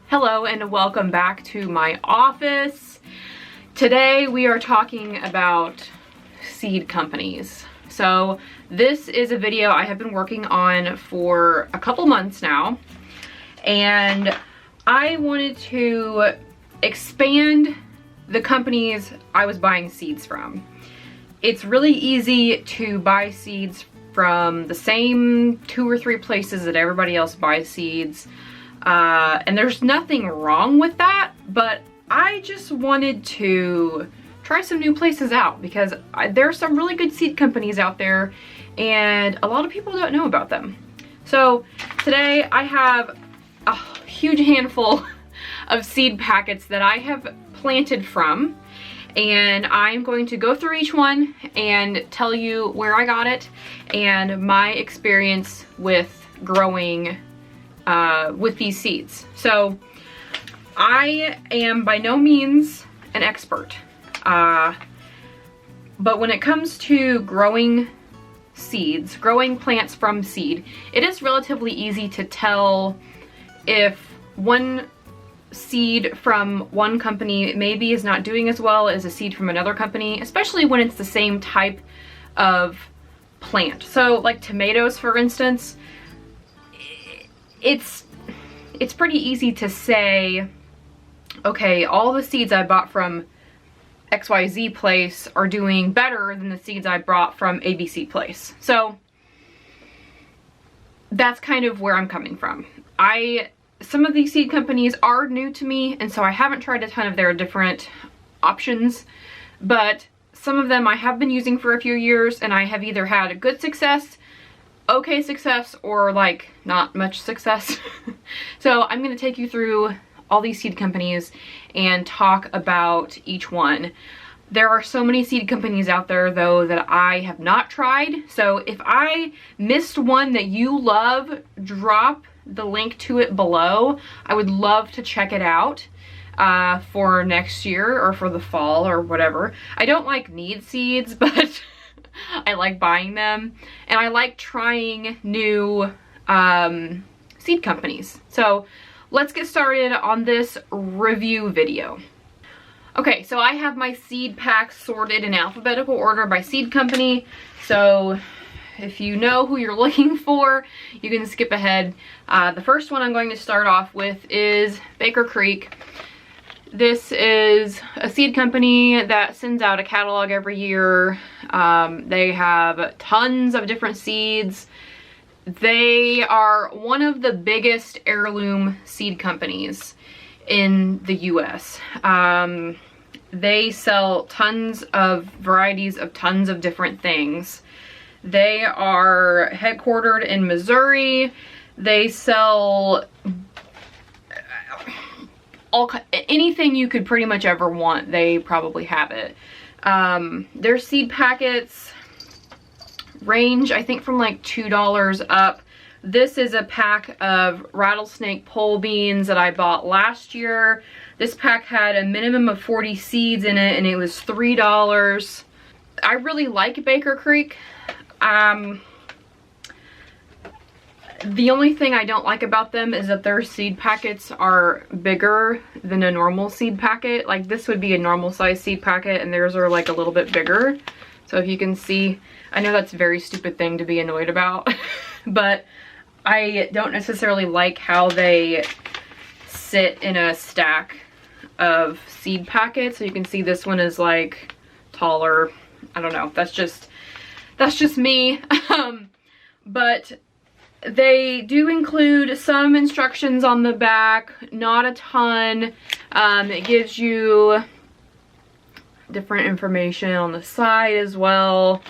Hello and welcome back to my office. Today we are talking about seed companies. So this is a video I have been working on for a couple months now, and I wanted to expand the companies I was buying seeds from. It's really easy to buy seeds from the same 2 or 3 places that everybody else buys seeds. And there's nothing wrong with that, but I just wanted to try some new places out because there are some really good seed companies out there and a lot of people don't know about them. So today I have a huge handful of seed packets that I have planted from, and I'm going to go through each one and tell you where I got it and my experience with growing with these seeds. So I am by no means an expert, but when it comes to growing seeds, growing plants from seed, it is relatively easy to tell if one seed from one company maybe is not doing as well as a seed from another company, especially when it's the same type of plant. So like tomatoes, for instance, it's pretty easy to say, okay, all the seeds I bought from XYZ place are doing better than the seeds I brought from ABC place. So that's kind of where I'm coming from. Some of these seed companies are new to me, and so I haven't tried a ton of their different options, but some of them I have been using for a few years, and I have either had a good success, okay success, or like not much success. So I'm going to take you through all these seed companies and talk about each one. There are so many seed companies out there though that I have not tried. So if I missed one that you love, drop the link to it below. I would love to check it out for next year or for the fall or whatever. I don't like need seeds, but I like buying them, and I like trying new seed companies. So let's get started on this review video. Okay, so I have my seed packs sorted in alphabetical order by seed company. So if you know who you're looking for, you can skip ahead. The first one I'm going to start off with is Baker Creek. This is a seed company that sends out a catalog every year. They have tons of different seeds. They are one of the biggest heirloom seed companies in the US. They sell tons of varieties of tons of different things. They are headquartered in Missouri. They sell anything you could pretty much ever want, they probably have it. Their seed packets range, I think, from like $2 up. This is a pack of rattlesnake pole beans that I bought last year. This pack had a minimum of 40 seeds in it, and it was $3. I really like Baker Creek. The only thing I don't like about them is that their seed packets are bigger than a normal seed packet. Like this would be a normal size seed packet, and theirs are like a little bit bigger. So if you can see, I know that's a very stupid thing to be annoyed about, but I don't necessarily like how they sit in a stack of seed packets. So you can see this one is like taller. I don't know, that's just me. But they do include some instructions on the back, not a ton. It gives you different information on the side as well.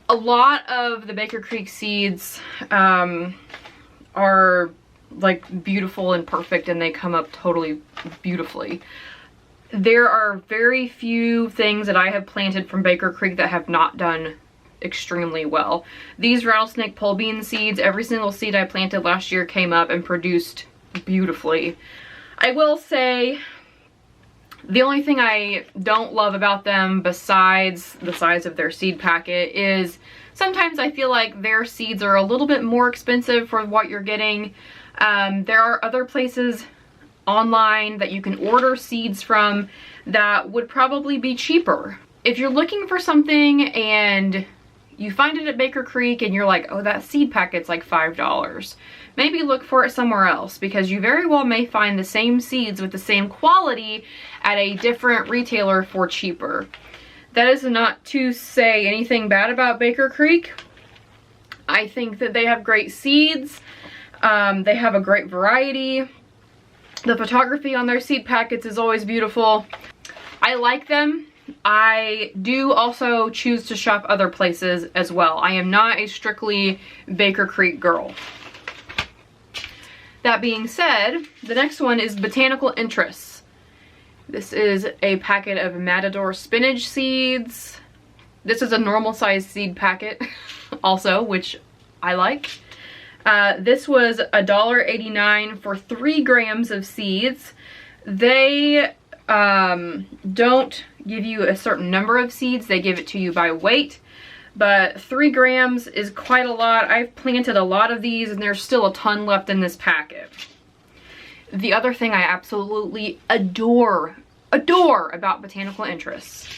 A lot of the Baker Creek seeds are like beautiful and perfect, and they come up totally beautifully. There are very few things that I have planted from Baker Creek that have not done extremely well. These rattlesnake pole bean seeds, every single seed I planted last year came up and produced beautifully. I will say the only thing I don't love about them, besides the size of their seed packet, is sometimes I feel like their seeds are a little bit more expensive for what you're getting. There are other places online that you can order seeds from that would probably be cheaper. If you're looking for something and you find it at Baker Creek and you're like, oh, that seed packet's like $5, maybe look for it somewhere else, because you very well may find the same seeds with the same quality at a different retailer for cheaper. That is not to say anything bad about Baker Creek. I think that they have great seeds. They have a great variety. The photography on their seed packets is always beautiful. I like them. I do also choose to shop other places as well. I am not a strictly Baker Creek girl. That being said, the next one is Botanical Interests. This is a packet of Matador spinach seeds. This is a normal size seed packet also, which I like. This was $1.89 for 3 grams of seeds. They don't give you a certain number of seeds. They give it to you by weight. But 3 grams is quite a lot. I've planted a lot of these and there's still a ton left in this packet. The other thing I absolutely adore about Botanical Interests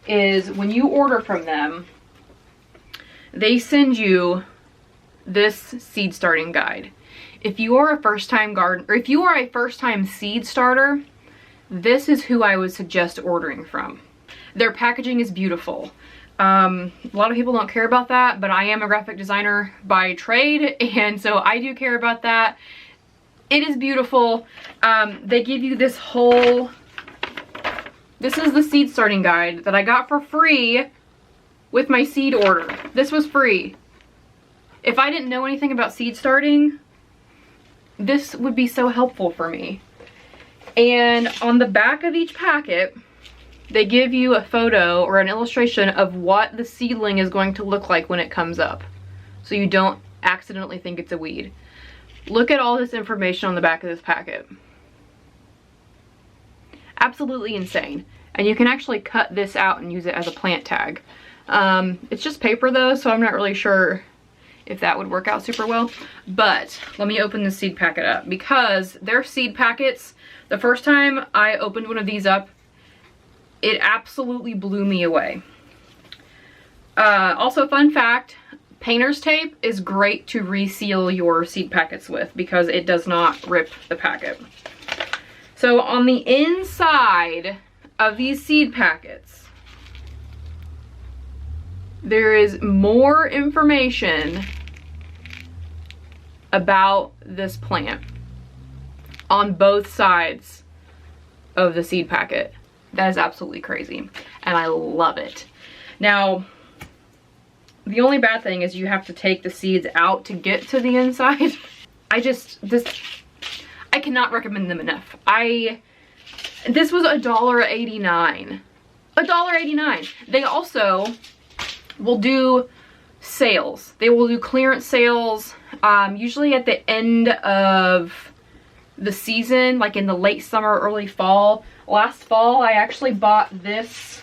is when you order from them, they send you this seed starting guide. If you are a first-time garden, or if you are a first-time seed starter, this is who I would suggest ordering from. Their packaging is beautiful. A lot of people don't care about that, but I am a graphic designer by trade, and so I do care about that. It is beautiful. They give you this whole, this is the seed starting guide that I got for free with my seed order. This was free. If I didn't know anything about seed starting, this would be so helpful for me. And on the back of each packet, they give you a photo or an illustration of what the seedling is going to look like when it comes up, so you don't accidentally think it's a weed. Look at all this information on the back of this packet. Absolutely insane. And you can actually cut this out and use it as a plant tag. It's just paper though, so I'm not really sure if that would work out super well. But let me open the seed packet up, because their seed packets, the first time I opened one of these up, it absolutely blew me away. Also, fun fact, painter's tape is great to reseal your seed packets with because it does not rip the packet. So on the inside of these seed packets, there is more information about this plant on both sides of the seed packet. That is absolutely crazy, and I love it. Now, the only bad thing is you have to take the seeds out to get to the inside. I cannot recommend them enough. This was $1.89. $1.89. They also will do sales. They will do clearance sales, usually at the end of the season, like in the late summer, early fall. Last fall, I actually bought this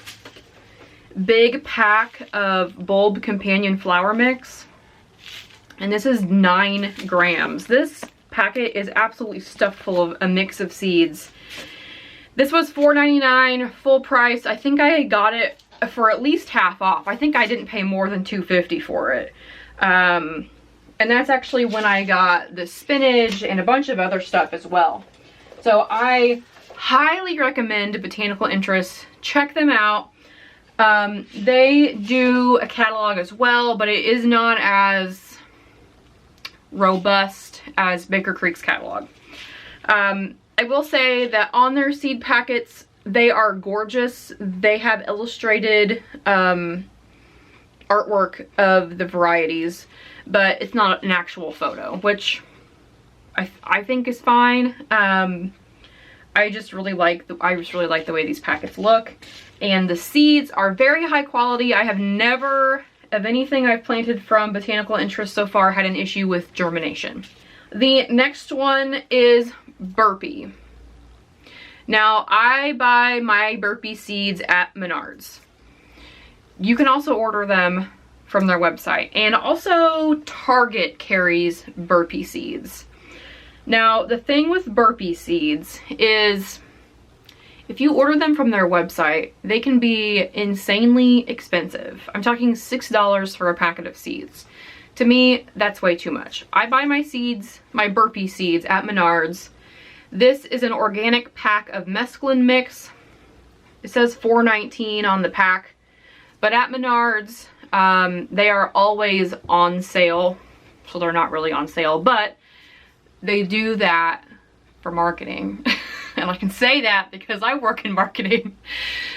big pack of bulb companion flower mix, and this is 9 grams. This packet is absolutely stuffed full of a mix of seeds. This was $4.99 full price. I think I got it for at least half off. I think I didn't pay more than $2.50 for it. And that's actually when I got the spinach and a bunch of other stuff as well. So I highly recommend Botanical Interests. Check them out. They do a catalog as well, but it is not as robust as Baker Creek's catalog. I will say that on their seed packets, they are gorgeous. They have illustrated artwork of the varieties, but it's not an actual photo, which I think is fine. I just really like the way these packets look, and the seeds are very high quality. I have never, of anything I've planted from Botanical Interest so far, had an issue with germination. The next one is Burpee. Now, I buy my Burpee seeds at Menards. You can also order them from their website, and also Target carries Burpee seeds. Now, the thing with burpee seeds is if you order them from their website, they can be insanely expensive. I'm talking $6 for a packet of seeds. To me, that's way too much. I buy my seeds, my burpee seeds at Menards. This is an organic pack of mesclun mix. It says $4.19 on the pack, but at Menards, they are always on sale. So they're not really on sale, but they do that for marketing. And I can say that because I work in marketing.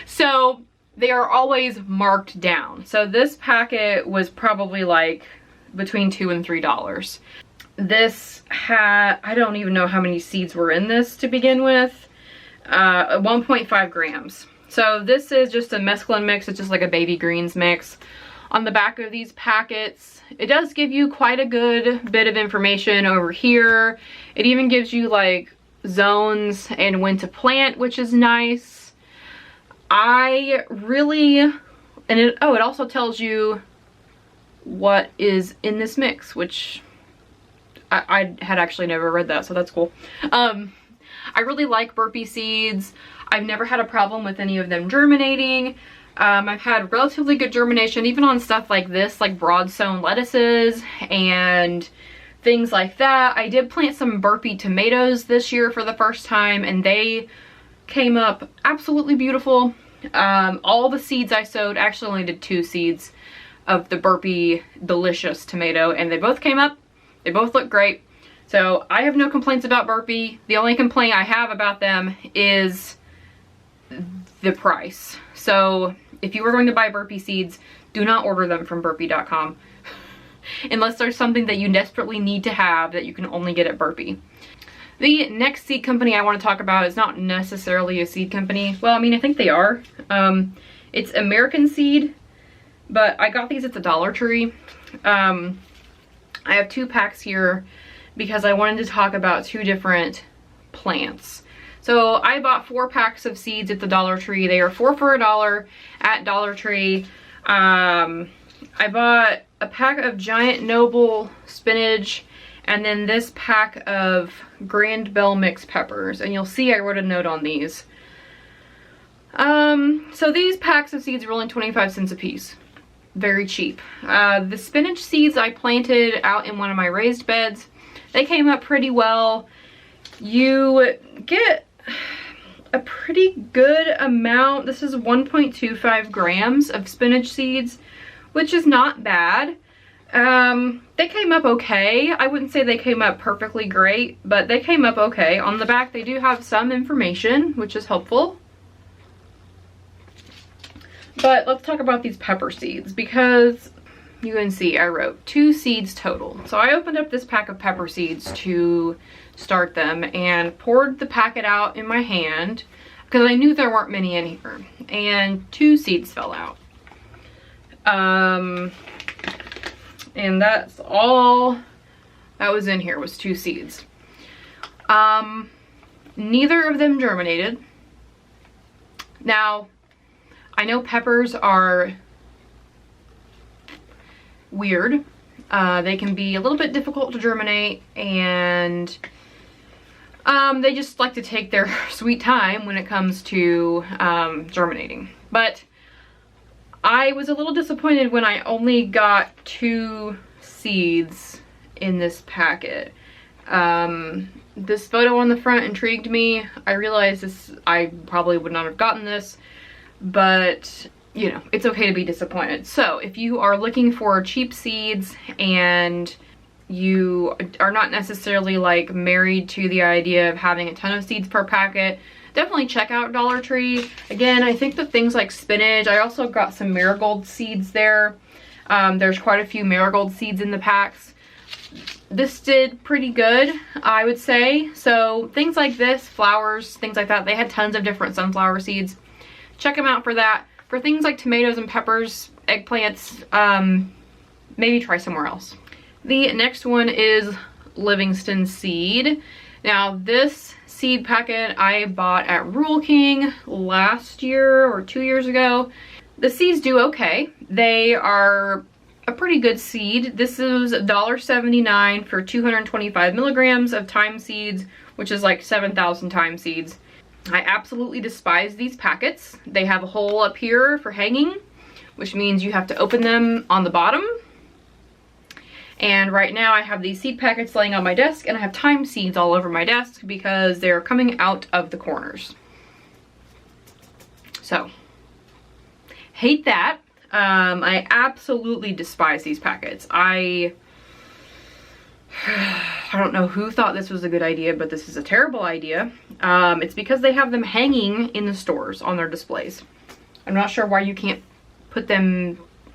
So they are always marked down. So this packet was probably like between $2 and $3. This had, I don't even know how many seeds were in this to begin with. 1.5 grams. So this is just a mesclun mix. It's just like a baby greens mix. On the back of these packets, it does give you quite a good bit of information over here. It even gives you like zones and when to plant, which is nice. I really, and it also tells you what is in this mix, which I had actually never read that, so that's cool. I really like burpee seeds. I've never had a problem with any of them germinating. I've had relatively good germination even on stuff like this, like broad sown lettuces and things like that. I did plant some burpee tomatoes this year for the first time, and they came up absolutely beautiful. All the seeds I sowed, actually only did 2 seeds of the burpee delicious tomato, and they both came up. They both look great. So I have no complaints about burpee. The only complaint I have about them is the price. So if you were going to buy burpee seeds, do not order them from burpee.com unless there's something that you desperately need to have that you can only get at Burpee. The next seed company I want to talk about is not necessarily a seed company. Well, I mean, I think they are. It's American Seed, but I got these at the Dollar Tree. I have 2 packs here because I wanted to talk about 2 different plants. So I bought 4 packs of seeds at the Dollar Tree. They are 4 for $1 at Dollar Tree. I bought a pack of Giant Noble spinach and then this pack of Grand Bell mixed peppers. And you'll see I wrote a note on these. So these packs of seeds are only 25 cents a piece. Very cheap. The spinach seeds I planted out in one of my raised beds. They came up pretty well. You get a pretty good amount. This is 1.25 grams of spinach seeds, which is not bad. They came up okay. I wouldn't say they came up perfectly great, but they came up okay. On the back, they do have some information, which is helpful. But let's talk about these pepper seeds because you can see I wrote 2 seeds total. So I opened up this pack of pepper seeds to start them and poured the packet out in my hand because I knew there weren't many in here, and 2 seeds fell out. And that's all that was in here was 2 seeds. Neither of them germinated. Now, I know peppers are weird. They can be a little bit difficult to germinate, and they just like to take their sweet time when it comes to germinating. But I was a little disappointed when I only got 2 seeds in this packet. This photo on the front intrigued me. I realized I probably would not have gotten this, but you know, it's okay to be disappointed. So if you are looking for cheap seeds and you are not necessarily like married to the idea of having a ton of seeds per packet, definitely check out Dollar Tree. Again, I think that things like spinach, I also got some marigold seeds there. There's quite a few marigold seeds in the packs. This did pretty good, I would say. So things like this, flowers, things like that, they had tons of different sunflower seeds. Check them out for that. For things like tomatoes and peppers, eggplants, maybe try somewhere else. The next one is Livingston Seed. Now this seed packet I bought at Rural King last year or 2 years ago. The seeds do okay. They are a pretty good seed. This is $1.79 for 225 milligrams of thyme seeds, which is like 7,000 thyme seeds. I absolutely despise these packets. They have a hole up here for hanging, which means you have to open them on the bottom. And right now I have these seed packets laying on my desk, and I have thyme seeds all over my desk because they're coming out of the corners. So, hate that. I absolutely despise these packets. I don't know who thought this was a good idea, but this is a terrible idea. It's because they have them hanging in the stores on their displays. I'm not sure why you can't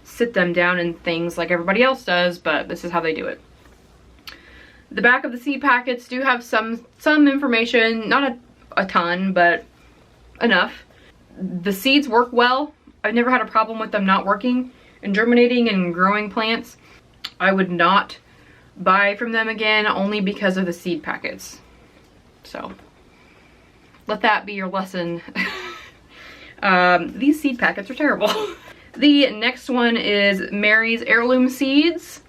sit them down in things like everybody else does, but this is how they do it. The back of the seed packets do have some information, not a ton, but enough. The seeds work well. I've never had a problem with them not working and germinating and growing plants. I would not buy from them again only because of the seed packets. So let that be your lesson. These seed packets are terrible. The next one is Mary's Heirloom Seeds.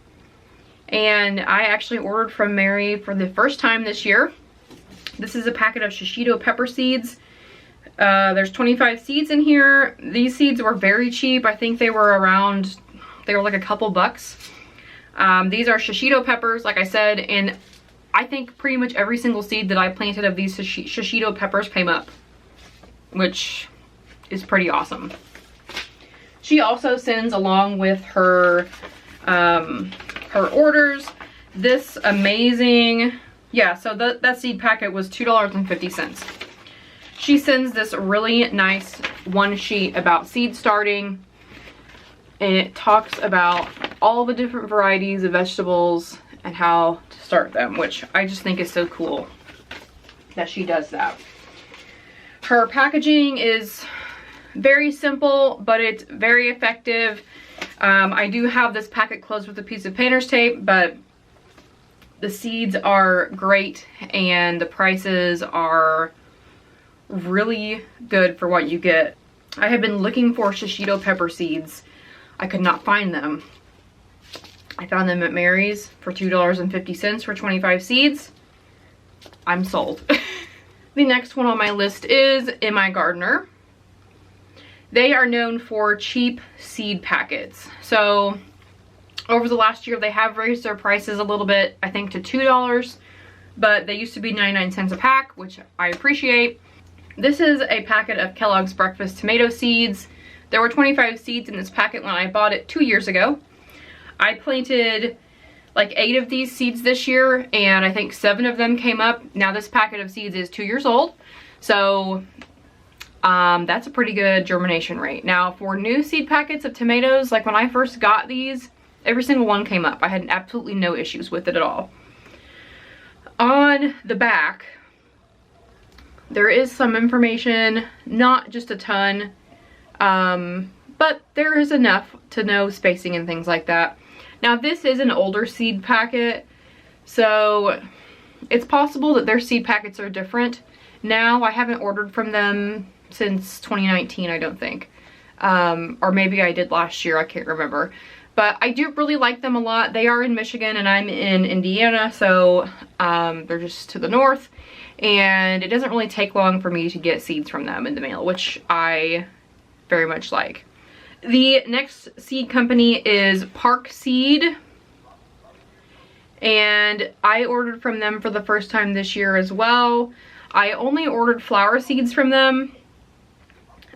And I actually ordered from Mary for the first time this year. This is a packet of shishito pepper seeds. There's 25 seeds in here. These seeds were very cheap. I think they were like a couple bucks. These are shishito peppers, like I said, and I think pretty much every single seed that I planted of these shishito peppers came up, which is pretty awesome. She also sends along with her her orders this amazing, yeah, so that seed packet was $2.50. She sends this really nice one sheet about seed starting, and it talks about all the different varieties of vegetables and how to start them, which I just think is so cool that she does that. Her packaging is very simple, but it's very effective. I do have this packet closed with a piece of painter's tape, but the seeds are great and the prices are really good for what you get. I have been looking for shishito pepper seeds. I could not find them. I found them at Mary's for $2.50 for 25 seeds. I'm sold. The next one on my list is My Gardener. They are known for cheap seed packets. So over the last year, they have raised their prices a little bit, I think to $2, but they used to be 99 cents a pack, which I appreciate. This is a packet of Kellogg's breakfast tomato seeds. There were 25 seeds in this packet when I bought it 2 years ago. I planted like 8 of these seeds this year, and I think 7 of them came up. Now this packet of seeds is 2 years old, so that's a pretty good germination rate. Now for new seed packets of tomatoes, like when I first got these, every single one came up. I had absolutely no issues with it at all. On the back, there is some information, not just a ton, but there is enough to know spacing and things like that. Now this is an older seed packet, so it's possible that their seed packets are different now. I haven't ordered from them since 2019, I don't think. Or maybe I did last year, I can't remember. But I do really like them a lot. They are in Michigan and I'm in Indiana, so they're just to the north. And it doesn't really take long for me to get seeds from them in the mail, which I very much like. The next seed company is Park Seed, and I ordered from them for the first time this year as well. I only ordered flower seeds from them.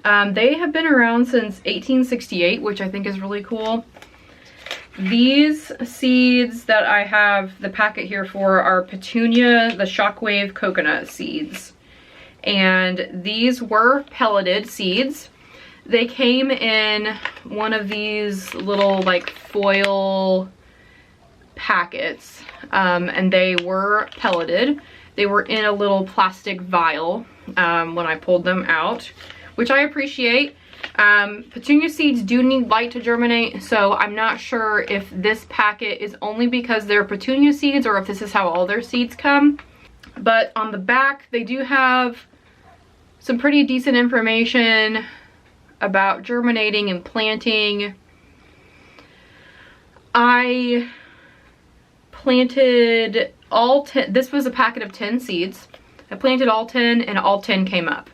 They have been around since 1868, which I think is really cool. These seeds that I have the packet here for are Petunia, the Shockwave coconut seeds. And these were pelleted seeds. They came in one of these little like foil packets, and they were pelleted. They were in a little plastic vial when I pulled them out, which I appreciate. Petunia seeds do need light to germinate, so I'm not sure if this packet is only because they're petunia seeds or if this is how all their seeds come. But on the back, they do have some pretty decent information about germinating and planting. I planted all 10, this was a packet of 10 seeds. I planted all 10 and all 10 came up.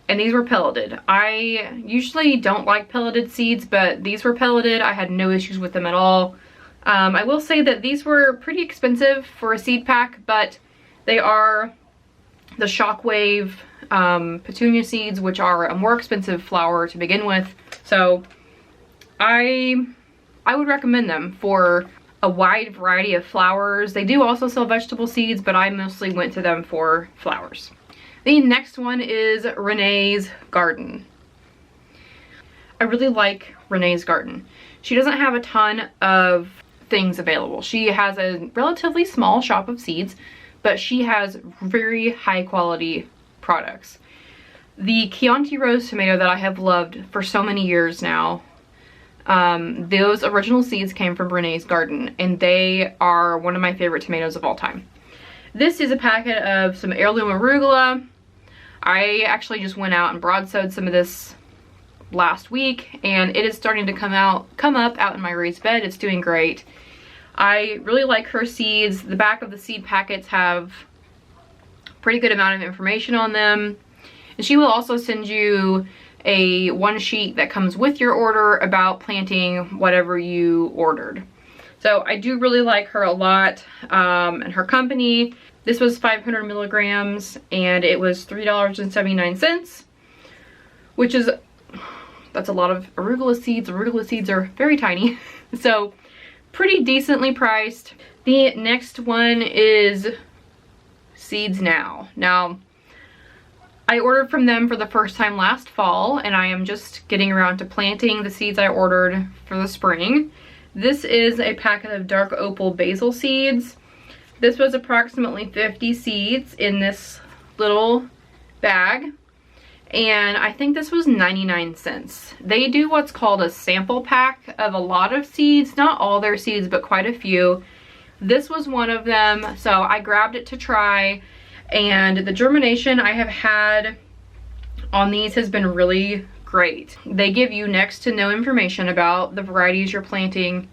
And these were pelleted. I usually don't like pelleted seeds, but these were pelleted. I had no issues with them at all. I will say that these were pretty expensive for a seed pack, but they are the Shockwave petunia seeds, which are a more expensive flower to begin with. So I would recommend them for a wide variety of flowers. They do also sell vegetable seeds, but I mostly went to them for flowers. The next one is Renees Garden. I really like Renees Garden. She doesn't have a ton of things available. She has a relatively small shop of seeds, but she has very high quality products. The Chianti Rose tomato that I have loved for so many years now, those original seeds came from Renees Garden, and they are one of my favorite tomatoes of all time. This is a packet of some heirloom arugula. I actually just went out and broadsowed some of this last week, and it is starting to come up out in my raised bed. It's doing great. I really like her seeds. The back of the seed packets have pretty good amount of information on them. And she will also send you a one sheet that comes with your order about planting whatever you ordered. So I do really like her a lot, and her company. This was 500 milligrams and it was $3.79, which is, that's a lot of arugula seeds. Arugula seeds are very tiny, so pretty decently priced. The next one is Seeds Now. Now, I ordered from them for the first time last fall, and I am just getting around to planting the seeds I ordered for the spring. This is a packet of dark opal basil seeds. This was approximately 50 seeds in this little bag, and I think this was 99 cents. They do what's called a sample pack of a lot of seeds, not all their seeds, but quite a few. This was one of them, so I grabbed it to try, and the germination I have had on these has been really great. They give you next to no information about the varieties you're planting.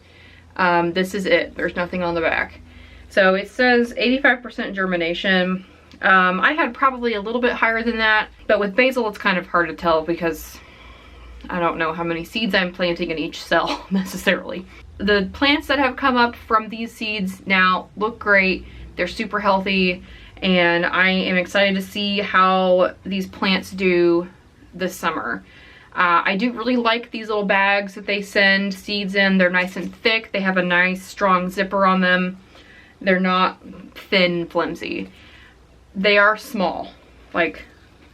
This is it. There's nothing on the back. So it says 85% germination. I had probably a little bit higher than that, but with basil it's kind of hard to tell because I don't know how many seeds I'm planting in each cell necessarily. The plants that have come up from these seeds now look great. They're super healthy, and I am excited to see how these plants do this summer. I do really like these little bags that they send seeds in. They're nice and thick. They have a nice strong zipper on them. They're not thin, flimsy. They are small. Like,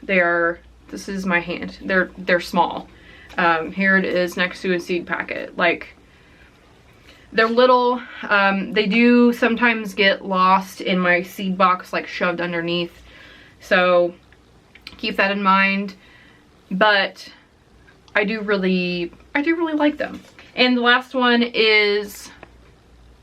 they are, this is my hand. They're small. Here it is next to a seed packet. Like, they're little. They do sometimes get lost in my seed box, like shoved underneath. So keep that in mind. But I do really like them. And the last one is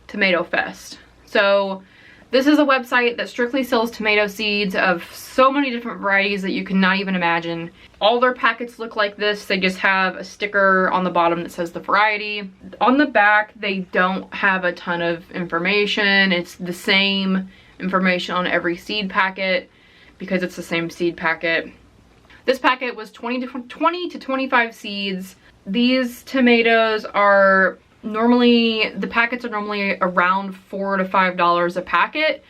Tomato Fest. So this is a website that strictly sells tomato seeds of so many different varieties that you cannot even imagine. All their packets look like this. They just have a sticker on the bottom that says the variety. On the back, they don't have a ton of information. It's the same information on every seed packet because it's the same seed packet. This packet was 20 to 25 seeds. These tomatoes are normally, the packets are normally around $4 to $5 a packet.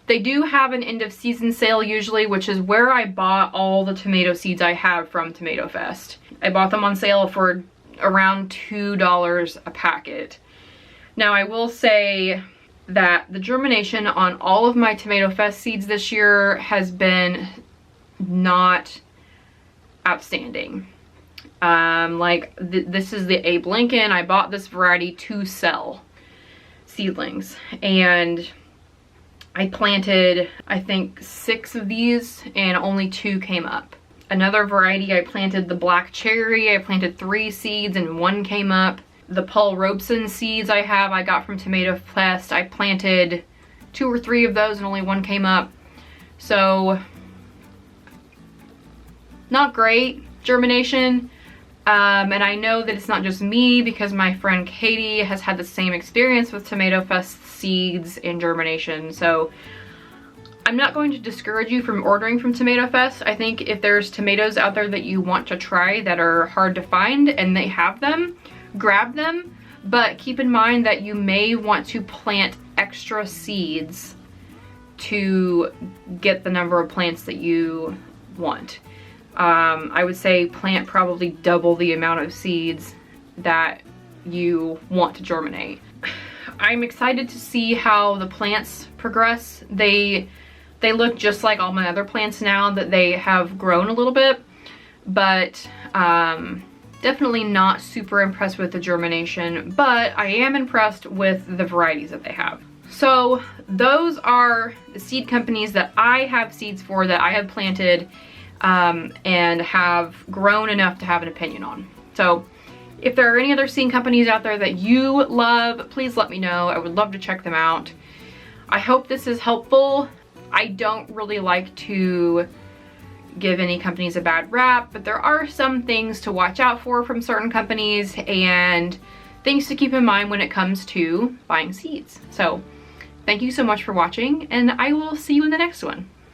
They do have an end of season sale usually, which is where I bought all the tomato seeds I have from Tomato Fest. I bought them on sale for around $2 a packet. Now I will say that the germination on all of my Tomato Fest seeds this year has been not outstanding. This is the Abe Lincoln. I bought this variety to sell seedlings, and I planted, I think, 6 of these and only 2 came up. Another variety, I planted the Black Cherry. I planted 3 seeds and 1 came up. The Paul Robeson seeds I got from Tomato Fest. I planted 2 or 3 of those and only 1 came up. So, not great germination, And I know that it's not just me, because my friend Katie has had the same experience with Tomato Fest seeds and germination. So I'm not going to discourage you from ordering from Tomato Fest. I think if there's tomatoes out there that you want to try that are hard to find and they have them, grab them. But keep in mind that you may want to plant extra seeds to get the number of plants that you want. I would say plant probably double the amount of seeds that you want to germinate. I'm excited to see how the plants progress. They look just like all my other plants now that they have grown a little bit, but definitely not super impressed with the germination, but I am impressed with the varieties that they have. So those are the seed companies that I have seeds for, that I have planted and have grown enough to have an opinion on. So if there are any other seed companies out there that you love, please let me know. I would love to check them out. I hope this is helpful. I don't really like to give any companies a bad rap, but there are some things to watch out for from certain companies and things to keep in mind when it comes to buying seeds. So thank you so much for watching, and I will see you in the next one.